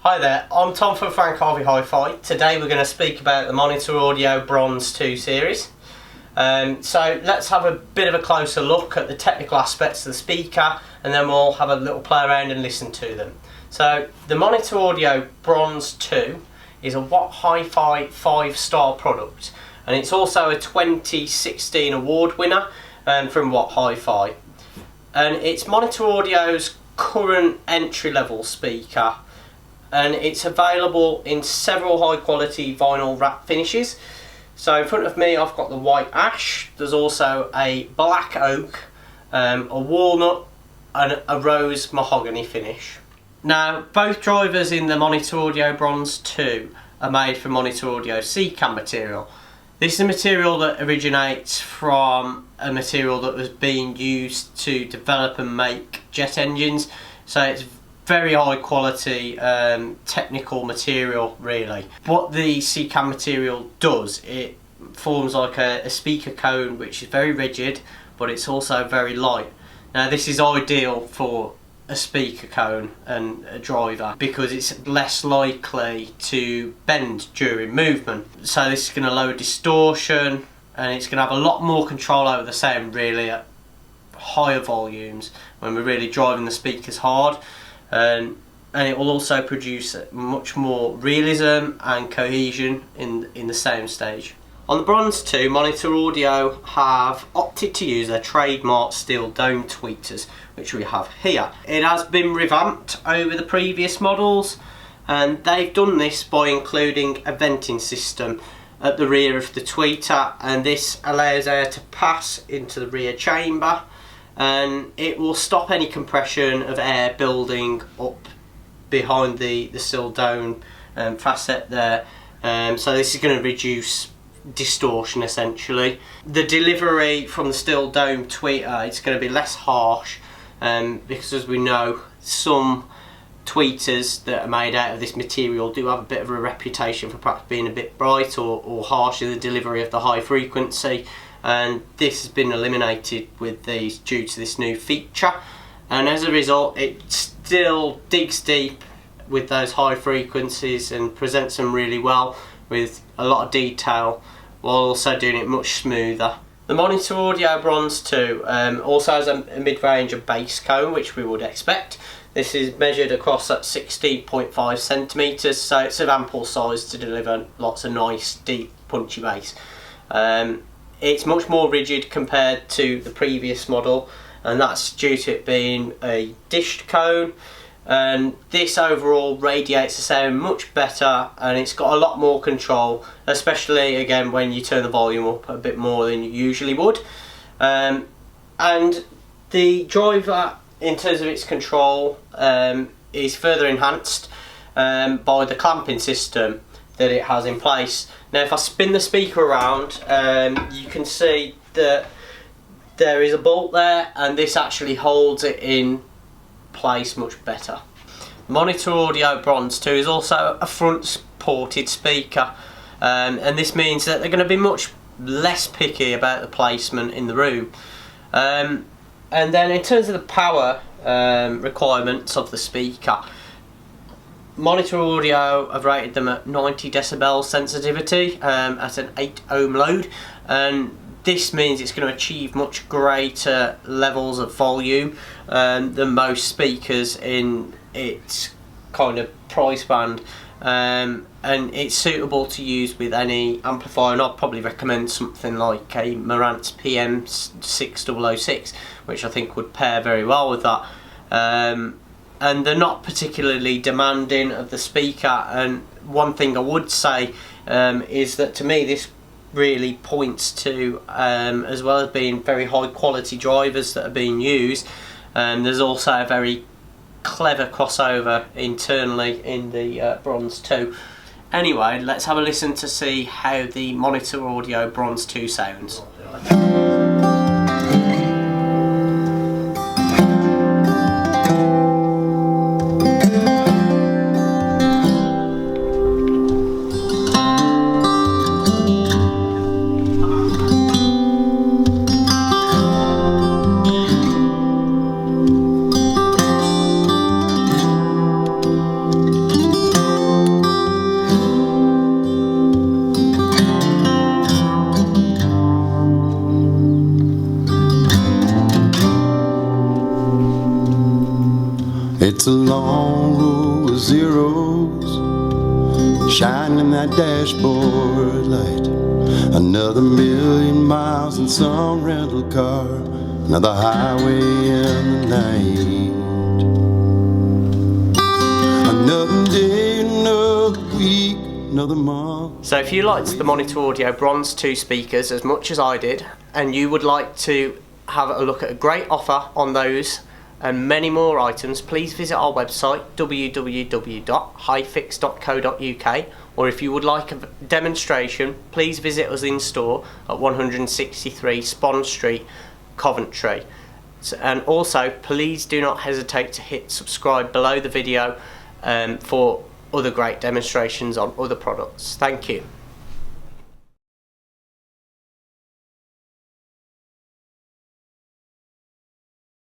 Hi there, I'm Tom from Harvey HiFi. Today we're going to speak about the Monitor Audio Bronze 2 series. So let's have a bit of a closer look at the technical aspects of the speaker, and then we'll have a little play around and listen to them. So the Monitor Audio Bronze 2 is a HiFi 5-star product, and it's also a 2016 award winner from HiFi. And it's Monitor Audio's current entry-level speaker, and it's available in several high quality vinyl wrap finishes. So in front of me I've got the white ash, there's also a black oak, a walnut and a rose mahogany finish. Now both drivers in the Monitor Audio Bronze 2 are made from Monitor Audio CCAM material. This is a material that originates from a material that was being used to develop and make jet engines, so it's very high quality technical material really. What the CCAM material does, it forms like a speaker cone which is very rigid, but it's also very light. Now this is ideal for a speaker cone and a driver because it's less likely to bend during movement. So this is going to lower distortion, and it's going to have a lot more control over the sound really at higher volumes when we're really driving the speakers hard. And it will also produce much more realism and cohesion in the sound stage. On the Bronze 2, Monitor Audio have opted to use their trademark steel dome tweeters, which we have here. It has been revamped over the previous models, and they've done this by including a venting system at the rear of the tweeter, and this allows air to pass into the rear chamber, and it will stop any compression of air building up behind the steel dome facet there. So this is going to reduce distortion essentially. The delivery from the steel dome tweeter, it's going to be less harsh, because as we know, some tweeters that are made out of this material do have a bit of a reputation for perhaps being a bit bright or harsh in the delivery of the high frequency, and this has been eliminated with these due to this new feature, and as a result it still digs deep with those high frequencies and presents them really well with a lot of detail while also doing it much smoother. The Monitor Audio Bronze 2 also has a mid-range of bass cone, which we would expect. This is measured across at 16.5 centimetres, so it's of ample size to deliver lots of nice deep punchy bass. It's much more rigid compared to the previous model, and that's due to it being a dished cone, and this overall radiates the sound much better, and it's got a lot more control, especially again when you turn the volume up a bit more than you usually would. And the driver, in terms of its control, is further enhanced by the clamping system that it has in place. Now if I spin the speaker around, you can see that there is a bolt there, and this actually holds it in place much better. Monitor Audio Bronze 2 is also a front ported speaker, and this means that they're going to be much less picky about the placement in the room. And then in terms of the power requirements of the speaker, Monitor Audio have rated them at 90 decibel sensitivity at an 8 ohm load, and this means it's going to achieve much greater levels of volume than most speakers in its kind of price band, and it's suitable to use with any amplifier, and I'd probably recommend something like a Marantz PM6006, which I think would pair very well with that. And they're not particularly demanding of the speaker, and one thing I would say is that to me this really points to, as well as being very high quality drivers that are being used, there's also a very clever crossover internally in the Bronze 2. Anyway, let's have a listen to see how the Monitor Audio Bronze 2 sounds. It's a long row of zeros shining in that dashboard light. Another 1,000,000 miles in some rental car, another highway in the night. Another day, another week, another month. So if you liked the Monitor Audio Bronze 2 speakers as much as I did, and you would like to have a look at a great offer on those and many more items, please visit our website www.hifix.co.uk, or if you would like a demonstration, please visit us in store at 163 Spon Street, Coventry. And also, please do not hesitate to hit subscribe below the video for other great demonstrations on other products. Thank you.